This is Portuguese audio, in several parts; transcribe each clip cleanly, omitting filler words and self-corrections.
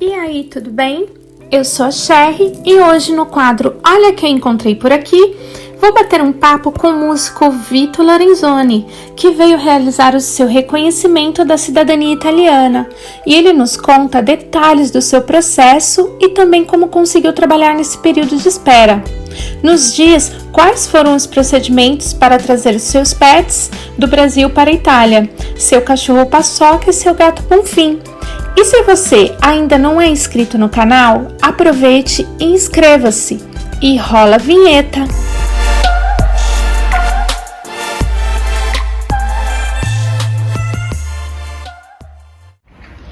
E aí, tudo bem? Eu sou a Sherry e hoje no quadro Olha Quem Encontrei Por Aqui, vou bater um papo com o músico Vito Lorenzoni, que veio realizar o seu reconhecimento da cidadania italiana, e ele nos conta detalhes do seu processo e também como conseguiu trabalhar nesse período de espera. Nos diz quais foram os procedimentos para trazer seus pets do Brasil para a Itália, seu cachorro Paçoca e seu gato Bonfim. E se você ainda não é inscrito no canal, aproveite e inscreva-se. E rola a vinheta!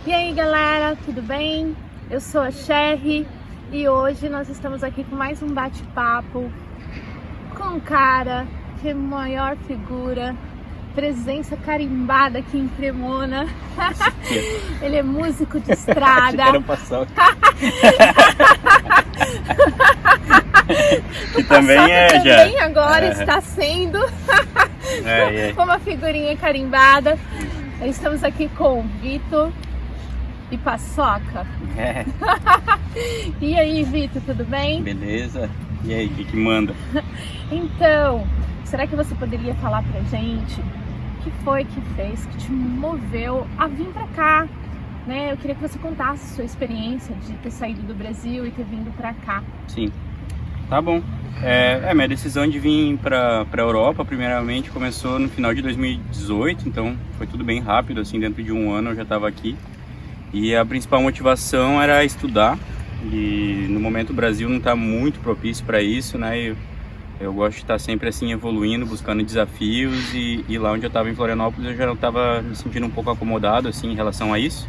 E aí galera, tudo bem? Eu sou a Sherry e hoje nós estamos aqui com mais um bate-papo com um cara que é a maior figura, presença carimbada aqui em Cremona. Ele é músico de estrada. Que também é já. Também agora está sendo uma figurinha carimbada. Estamos aqui com o Vito e Paçoca. E aí, Vito, tudo bem? Beleza. E aí, o que manda? Então, será que você poderia falar pra gente o que foi que fez, que te moveu a vir pra cá, né? Eu queria que você contasse a sua experiência de ter saído do Brasil e ter vindo pra cá. Sim, tá bom. Minha decisão de vir pra Europa, primeiramente, começou no final de 2018, então foi tudo bem rápido, assim, dentro de um ano eu já estava aqui. E a principal motivação era estudar, e no momento o Brasil não está muito propício para isso, né? Eu gosto de estar sempre assim evoluindo, buscando desafios, e lá onde eu estava em Florianópolis eu já estava me sentindo um pouco acomodado assim em relação a isso.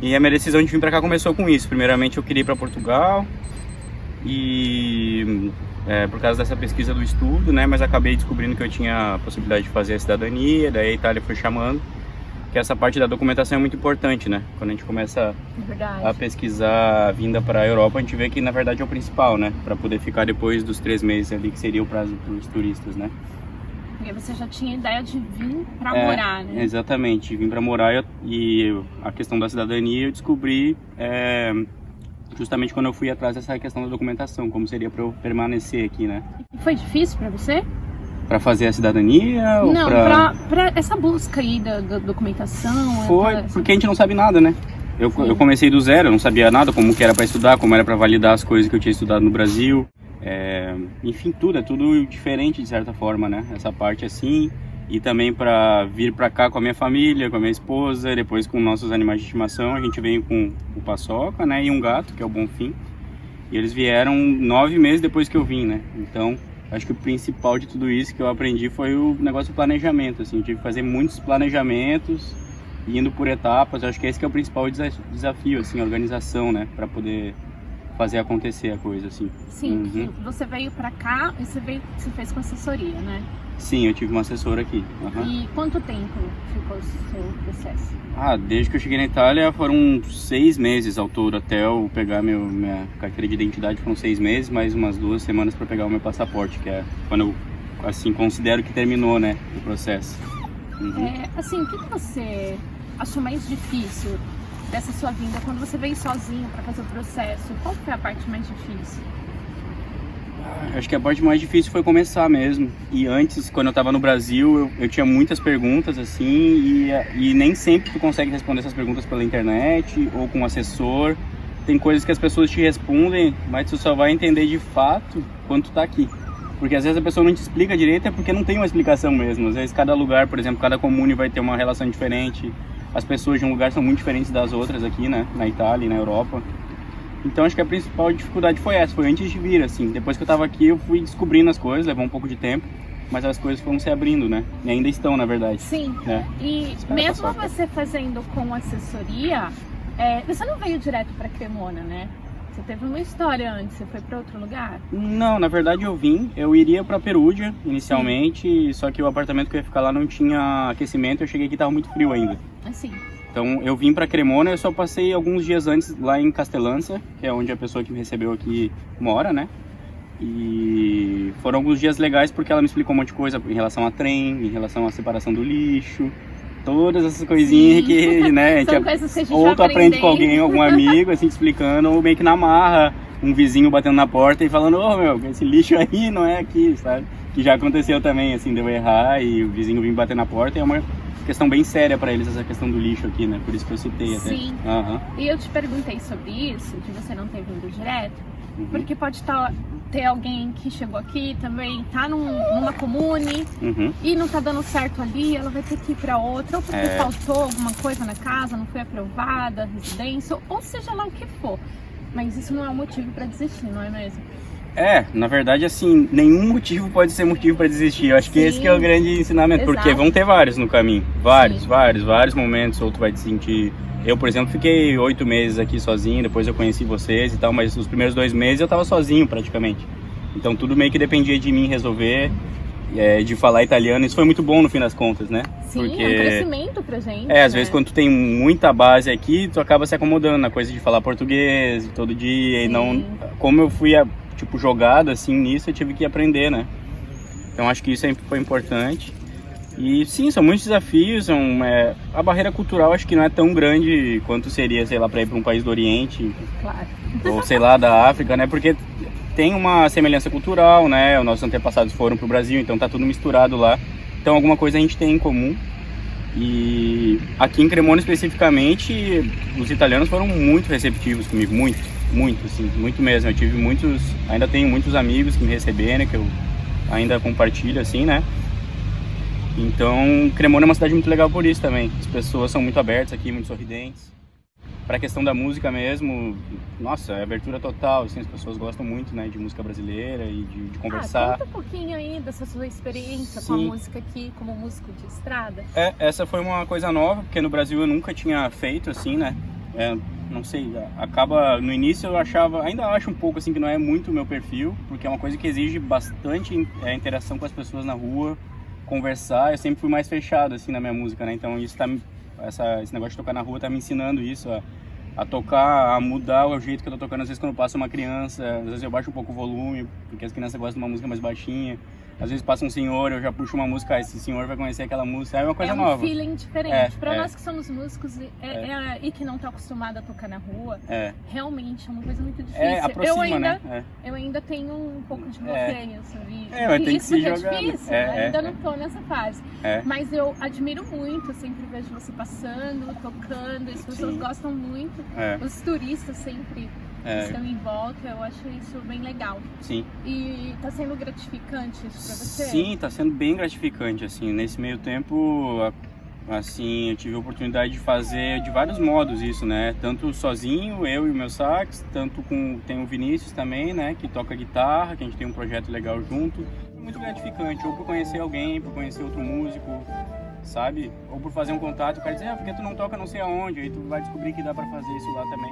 E a minha decisão de vir para cá começou com isso. Primeiramente eu queria ir para Portugal e por causa dessa pesquisa do estudo, né? Mas acabei descobrindo que eu tinha a possibilidade de fazer a cidadania, daí a Itália foi chamando. Que essa parte da documentação é muito importante, né? Quando a gente começa a pesquisar a vinda para a Europa, a gente vê que na verdade é o principal, né? Para poder ficar depois dos 3 meses ali, que seria o prazo para os turistas, né? Porque você já tinha ideia de vir para morar, né? Exatamente, vim para morar e a questão da cidadania eu descobri justamente quando eu fui atrás dessa questão da documentação, como seria para eu permanecer aqui, né? E foi difícil para você? Para fazer a cidadania? Não, ou para essa busca aí da documentação. Foi, porque a gente não sabe nada, né? Eu comecei do zero, eu não sabia nada, como que era para estudar, como era para validar as coisas que eu tinha estudado no Brasil. Enfim, é tudo diferente de certa forma, né? Essa parte assim. E também para vir para cá com a minha família, com a minha esposa, depois com nossos animais de estimação. A gente veio com o Paçoca, né? E um gato, que é o Bonfim. E eles vieram 9 meses depois que eu vim, né? Então, acho que o principal de tudo isso que eu aprendi foi o negócio do planejamento, assim. Eu tive que fazer muitos planejamentos, indo por etapas. Eu acho que esse que é o principal desafio, assim, a organização, né? Para poder fazer acontecer a coisa, assim. Sim, você veio pra cá e você fez com assessoria, né? Sim, eu tive uma assessora aqui. E quanto tempo ficou o seu processo? Desde que eu cheguei na Itália foram 6 meses ao todo, até eu pegar minha carteira de identidade foram 6 meses, mais umas 2 semanas para pegar o meu passaporte, que é quando eu, assim, considero que terminou, né, o processo. Assim, o que você achou mais difícil dessa sua vinda, quando você veio sozinho para fazer o processo? Qual foi a parte mais difícil? Acho que a parte mais difícil foi começar mesmo. E antes, quando eu estava no Brasil, eu tinha muitas perguntas, assim, e nem sempre tu consegue responder essas perguntas pela internet ou com um assessor. Tem coisas que as pessoas te respondem, mas tu só vai entender de fato quando tu tá aqui. Porque às vezes a pessoa não te explica direito, é porque não tem uma explicação mesmo. Às vezes cada lugar, por exemplo, cada comune vai ter uma relação diferente. As pessoas de um lugar são muito diferentes das outras aqui, né? Na Itália e na Europa. Então acho que a principal dificuldade foi essa, foi antes de vir, assim. Depois que eu tava aqui eu fui descobrindo as coisas, levou um pouco de tempo, mas as coisas foram se abrindo, né? E ainda estão, na verdade. Sim, né? E mesmo você fazendo com assessoria, você não veio direto pra Cremona, né? Você teve uma história antes, você foi para outro lugar? Não, na verdade eu iria para Perugia inicialmente, só que o apartamento que eu ia ficar lá não tinha aquecimento, eu cheguei aqui e tava muito frio ainda. Assim. Então eu vim para Cremona, eu só passei alguns dias antes lá em Castellanza, que é onde a pessoa que me recebeu aqui mora, né? E foram alguns dias legais porque ela me explicou um monte de coisa em relação a trem, em relação à separação do lixo, todas essas coisinhas que, né, São coisas que a gente ou tu aprende com aprendendo. alguém, algum amigo, assim, te explicando, ou meio que na marra, um vizinho batendo na porta e falando, ô meu, esse lixo aí não é aqui, sabe? Que já aconteceu também, assim, de eu errar e o vizinho vir bater na porta, e é uma questão bem séria pra eles, essa questão do lixo aqui, né? Por isso que eu citei até. Sim. E eu te perguntei sobre isso, que você não ter vindo direto, porque pode ter alguém que chegou aqui também, tá numa comune e não tá dando certo ali, ela vai ter que ir pra outra, ou porque faltou alguma coisa na casa, não foi aprovada, residência, ou seja lá o que for. Mas isso não é um motivo pra desistir, não é mesmo? Na verdade, assim, nenhum motivo pode ser motivo pra desistir. Eu acho que esse que é o grande ensinamento, porque vão ter vários no caminho. Vários momentos, ou tu vai te sentir... Eu, por exemplo, fiquei 8 meses aqui sozinho, depois eu conheci vocês e tal, mas os primeiros 2 meses eu tava sozinho praticamente. Então tudo meio que dependia de mim resolver, de falar italiano. Isso foi muito bom no fim das contas, né? Sim, porque... é um crescimento pra gente. Às vezes quando tu tem muita base aqui, tu acaba se acomodando na coisa de falar português todo dia. Sim. E não... Como eu fui, tipo, jogado assim nisso, eu tive que aprender, né? Então acho que isso foi importante. E sim, são muitos desafios, a barreira cultural acho que não é tão grande quanto seria, sei lá, para ir para um país do Oriente, claro. Ou sei lá, da África, né, porque tem uma semelhança cultural, né, os nossos antepassados foram pro Brasil, então tá tudo misturado lá, então alguma coisa a gente tem em comum. E aqui em Cremona especificamente, os italianos foram muito receptivos comigo, muito, assim, muito mesmo. Eu tive ainda tenho muitos amigos que me receberam, que eu ainda compartilho, assim, né. Então, Cremona é uma cidade muito legal por isso também. As pessoas são muito abertas aqui, muito sorridentes. Para a questão da música mesmo, nossa, é abertura total, assim, as pessoas gostam muito, né, de música brasileira e de conversar. Conta um pouquinho aí dessa sua experiência com a música aqui, como músico de estrada. Essa foi uma coisa nova, porque no Brasil eu nunca tinha feito, assim, né. Não sei, no início eu ainda acho um pouco, assim, que não é muito o meu perfil, porque é uma coisa que exige bastante interação com as pessoas na rua, conversar. Eu sempre fui mais fechado assim na minha música, né? Então isso esse negócio de tocar na rua tá me ensinando isso, a tocar, a mudar o jeito que eu tô tocando. Às vezes quando passa uma criança, às vezes eu baixo um pouco o volume, porque as crianças gostam de uma música mais baixinha. Às vezes passa um senhor, eu já puxo uma música, esse senhor vai conhecer aquela música, é uma coisa nova. É um feeling diferente. Pra nós que somos músicos e que não tá acostumado a tocar na rua, realmente é uma coisa muito difícil. Aproxima, eu ainda tenho um pouco de bloqueio, sabe? Vai ter que se jogar. É difícil, ainda não tô nessa fase. Mas eu admiro muito, eu sempre vejo você passando, tocando, as pessoas gostam muito. Os turistas sempre estão em volta, eu acho isso bem legal. Sim. E tá sendo gratificante isso pra você? Sim, tá sendo bem gratificante, assim, nesse meio tempo, assim, eu tive a oportunidade de fazer de vários modos isso, né, tanto sozinho, eu e o meu sax, tem o Vinícius também, né, que toca guitarra, que a gente tem um projeto legal junto, muito gratificante, ou por conhecer alguém, por conhecer outro músico, sabe, ou por fazer um contato, o cara dizer, porque tu não toca não sei aonde, aí tu vai descobrir que dá pra fazer isso lá também.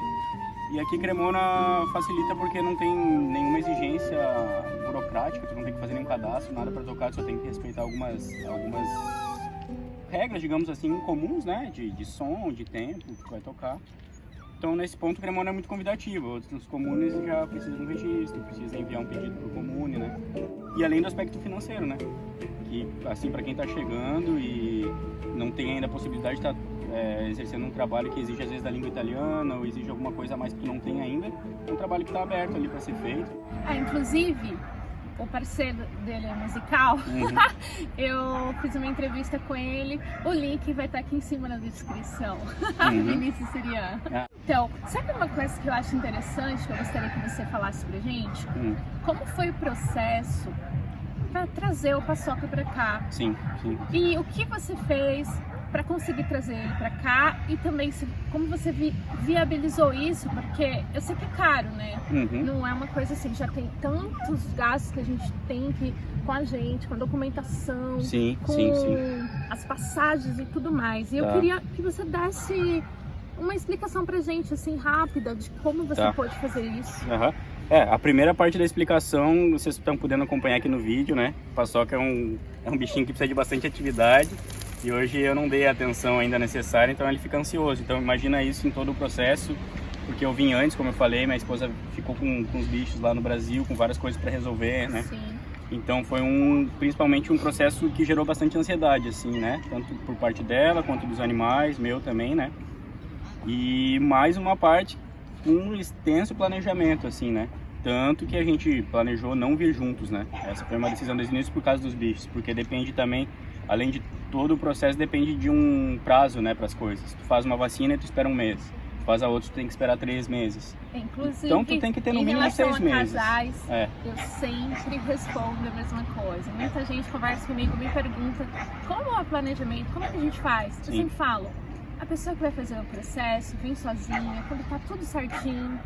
E aqui Cremona facilita porque não tem nenhuma exigência burocrática, tu não tem que fazer nenhum cadastro, nada para tocar, tu só tem que respeitar algumas regras, digamos assim, comuns, né, de som, de tempo que tu vai tocar. Então nesse ponto Cremona é muito convidativo, outros comunes já precisam de um registro, precisa enviar um pedido pro comune, né. E além do aspecto financeiro, né, que assim para quem tá chegando e não tem ainda a possibilidade de estar exercendo um trabalho que exige às vezes da língua italiana ou exige alguma coisa a mais que tu não tem ainda, é um trabalho que está aberto ali para ser feito. Inclusive, o parceiro dele é musical, eu fiz uma entrevista com ele, o link vai estar aqui em cima na descrição, Vinícius Siriano. Então, sabe uma coisa que eu acho interessante, que eu gostaria que você falasse pra gente? Como foi o processo para trazer o Paçoca para cá? Sim. E o que você fez para conseguir trazer ele para cá e também como você viabilizou isso, porque eu sei que é caro, né? Não é uma coisa assim, já tem tantos gastos que a gente tem com a gente, com a documentação, com as passagens e tudo mais. E eu queria que você desse uma explicação pra gente, assim, rápida, de como você pode fazer isso. A primeira parte da explicação, vocês estão podendo acompanhar aqui no vídeo, né? O Paçoca é um bichinho que precisa de bastante atividade. E hoje eu não dei a atenção ainda necessária, então ele fica ansioso. Então imagina isso em todo o processo, porque eu vim antes, como eu falei, minha esposa ficou com os bichos lá no Brasil, com várias coisas para resolver, né? Sim. Então foi principalmente um processo que gerou bastante ansiedade, assim, né? Tanto por parte dela, quanto dos animais, meu também, né? E mais uma parte, um extenso planejamento, assim, né? Tanto que a gente planejou não vir juntos, né? Essa foi uma decisão desde o início por causa dos bichos, porque depende também, além de todo o processo, depende de um prazo, né, para as coisas. Tu faz uma vacina e tu espera um mês. Tu faz a outra, tu tem que esperar 3 meses. Inclusive, então tu tem que ter no mínimo 6 meses. Casais, eu sempre respondo a mesma coisa. Muita gente conversa comigo, me pergunta como é o planejamento, como que a gente faz? Eu sempre falo, a pessoa que vai fazer o processo vem sozinha, quando tá tudo certinho,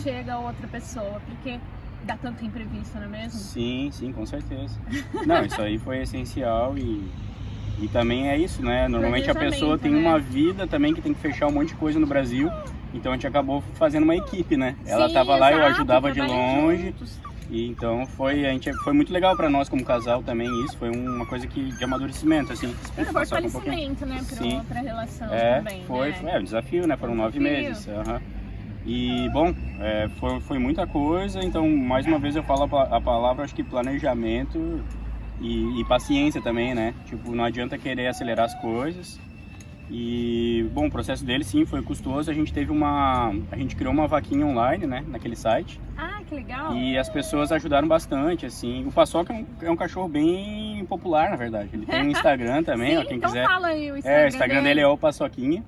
chega outra pessoa, porque dá tanto imprevisto, não é mesmo? Sim, com certeza. Não, isso aí foi essencial e também é isso, né? Normalmente a pessoa tem uma vida também que tem que fechar um monte de coisa no Brasil, então a gente acabou fazendo uma equipe, né? Ela tava lá, eu ajudava de longe. E então foi muito legal para nós como casal também isso, foi uma coisa de amadurecimento, assim. E fortalecimento, né, pra relação também, foi um desafio, né, foram 9 meses. E, bom, foi muita coisa, então, mais uma vez eu falo a palavra, acho que planejamento e paciência também, né, tipo, não adianta querer acelerar as coisas. E, bom, o processo dele, sim, foi custoso, a gente criou uma vaquinha online, né, naquele site. Ah, que legal! E as pessoas ajudaram bastante, assim. O Paçoca é um cachorro bem popular, na verdade. Ele tem um Instagram também, ó, quem então quiser. Fala aí o Instagram o Instagram dele é o Paçoquinha.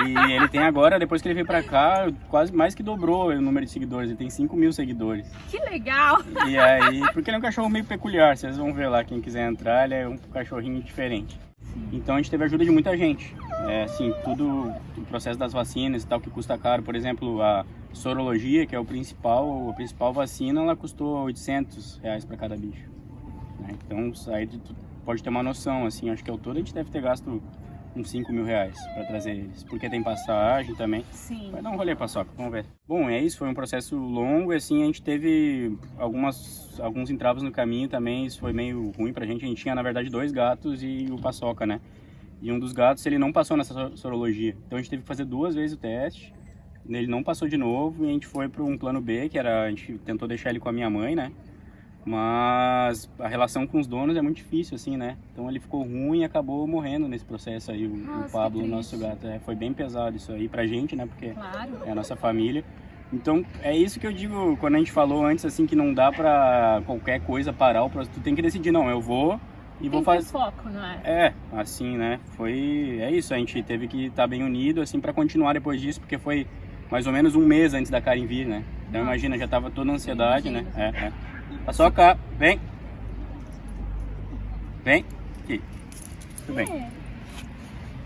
E ele tem agora, depois que ele veio pra cá, quase mais que dobrou o número de seguidores. Ele tem 5.000 seguidores. Que legal! E aí, porque ele é um cachorro meio peculiar, vocês vão ver lá, quem quiser entrar, ele é um cachorrinho diferente. Então a gente teve a ajuda de muita gente. Assim, tudo o processo das vacinas e tal, que custa caro. Por exemplo, a sorologia, que é a principal vacina, ela custou R$800 para cada bicho. Né? Então aí tu pode ter uma noção, assim, acho que ao todo a gente deve ter gasto uns R$5.000 para trazer eles. Porque tem passagem também. Sim. Vai dar um rolê, Paçoca, vamos ver. Bom, é isso, foi um processo longo, assim, a gente teve alguns entraves no caminho também, isso foi meio ruim pra gente. A gente tinha, na verdade, 2 gatos e o Paçoca, né? E um dos gatos, ele não passou nessa sorologia. Então a gente teve que fazer 2 vezes o teste, ele não passou de novo e a gente foi para um plano B, a gente tentou deixar ele com a minha mãe, né? Mas a relação com os donos é muito difícil, assim, né? Então ele ficou ruim e acabou morrendo nesse processo aí, o Pablo, o nosso gato. Foi bem pesado isso aí pra gente, né? Porque é a nossa família. Então é isso que eu digo, quando a gente falou antes, assim, que não dá pra qualquer coisa parar o processo. Tu tem que decidir, não, eu vou e vou fazer. Foco, não é? Assim, né? É isso, a gente teve que estar bem unido, assim, pra continuar depois disso, porque foi mais ou menos um mês antes da Karen vir, né? Então imagina, já tava toda a ansiedade, né? Paçoca, vem. Vem. Aqui. Tudo bem.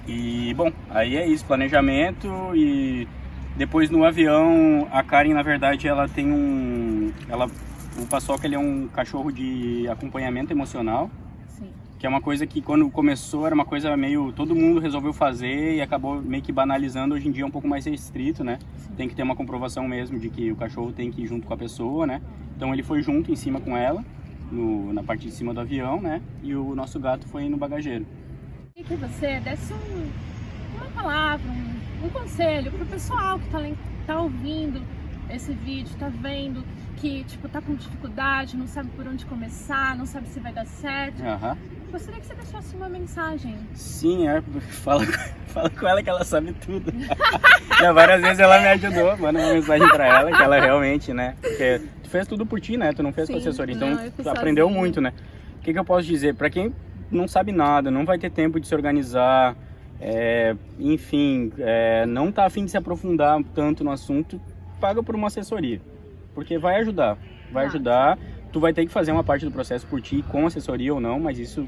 E, bom, aí é isso, planejamento e depois no avião, a Karen, na verdade, ela tem o Paçoca, ele é um cachorro de acompanhamento emocional. Sim. Que é uma coisa que quando começou era uma coisa meio, todo mundo resolveu fazer e acabou meio que banalizando. Hoje em dia é um pouco mais restrito, né? Sim. Tem que ter uma comprovação mesmo de que o cachorro tem que ir junto com a pessoa, né? Então ele foi junto em cima com ela, na parte de cima do avião, né? E o nosso gato foi no bagageiro. E que você desse uma palavra, um conselho pro pessoal que tá ouvindo esse vídeo, tá vendo que, tipo, tá com dificuldade, não sabe por onde começar, não sabe se vai dar certo. Gostaria que você deixasse uma mensagem. Sim, fala com ela que ela sabe tudo. Já várias vezes ela me ajudou, manda uma mensagem pra ela que ela realmente, né? Porque tu fez tudo por ti, né? Tu não fez com assessoria, então tu aprendeu muito, né? O que eu posso dizer? Pra quem não sabe nada, não vai ter tempo de se organizar, enfim, não tá a fim de se aprofundar tanto no assunto, paga por uma assessoria. Porque vai ajudar, tu vai ter que fazer uma parte do processo por ti, com assessoria ou não, mas isso,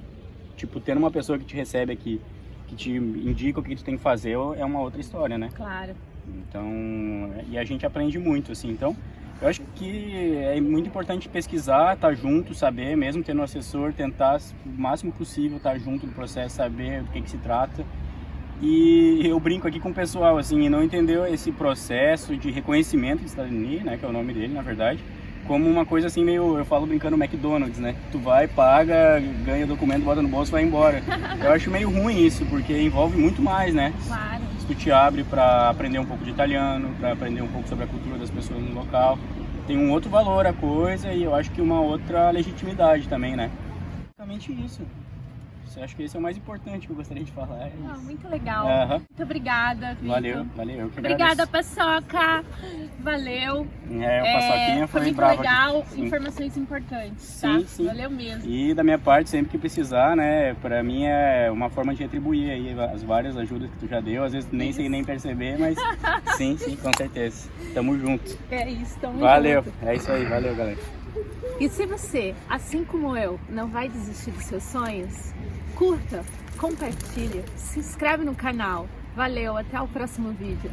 tipo, tendo uma pessoa que te recebe aqui, que te indica o que tu tem que fazer, é uma outra história, né? Claro. Então, e a gente aprende muito, assim, então, eu acho que é muito importante pesquisar, estar junto, saber, mesmo tendo um assessor, tentar o máximo possível estar junto no processo, saber do que se trata. E eu brinco aqui com o pessoal, assim, e não entendeu esse processo de reconhecimento de cidadania, né, que é o nome dele, na verdade, como uma coisa assim meio, eu falo brincando, McDonald's, né? Tu vai, paga, ganha documento, bota no bolso e vai embora. Eu acho meio ruim isso, porque envolve muito mais, né? Claro. Tu te abre para aprender um pouco de italiano, para aprender um pouco sobre a cultura das pessoas no local. tem um outro valor a coisa e eu acho que uma outra legitimidade também, né? Basicamente isso. Eu acho que esse é o mais importante que eu gostaria de falar. É isso. Muito legal. Muito obrigada, Vitor. Valeu, eu que Obrigada, agradeço. Paçoca. Valeu. O Paçoquinha foi muito bravo legal, aqui. informações importantes, tá? Sim. Valeu mesmo. E da minha parte, sempre que precisar, né, pra mim é uma forma de retribuir aí as várias ajudas que tu já deu, às vezes nem sei nem perceber, mas sim, com certeza. Tamo junto. É isso, tamo Valeu, junto. é isso aí, valeu, galera. E se você, assim como eu, não vai desistir dos seus sonhos, curta, compartilha, se inscreve no canal. Valeu, até o próximo vídeo.